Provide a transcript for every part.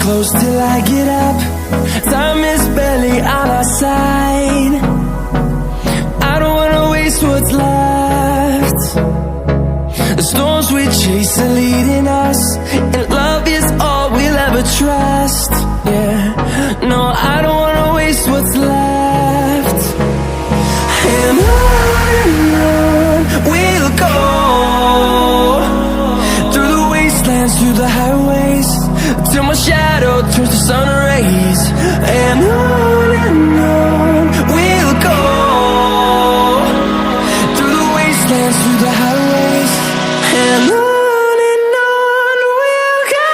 close till I get up. Time is barely on our side. I don't wanna waste what's left. The storms we chase are leading us, and love is all we'll ever trust. Yeah, no, I don't wanna waste what's left. And on we'll go, through the wastelands, through the highways, till my shadow turns to sun rays. And on we'll go, through the wastelands, through the highways, and on we'll go.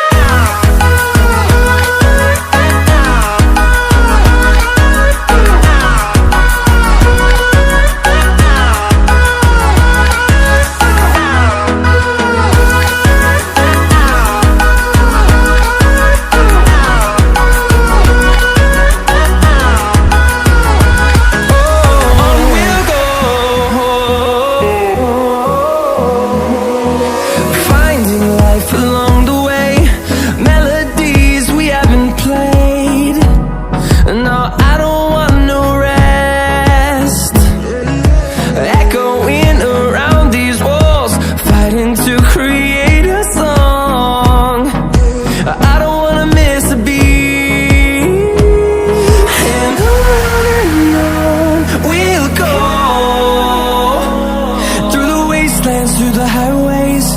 Through the highways,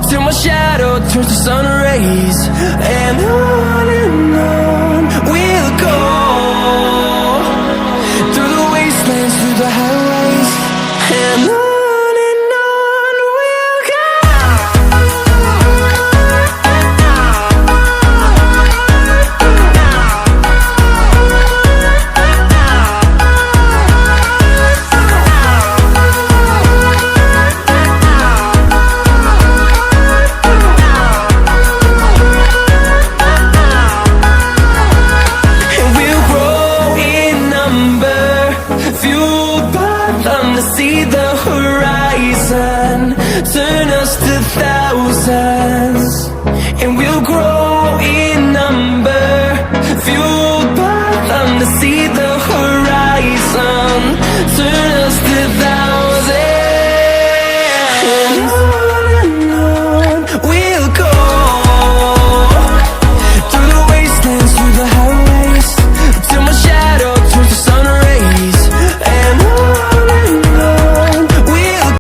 till my shadow turns to sun rays. And on we'll go, through the wastelands, through the highways, and on we'll go. See the horizon, turn us to thousands, and we'll grow in number, fueled by them to see the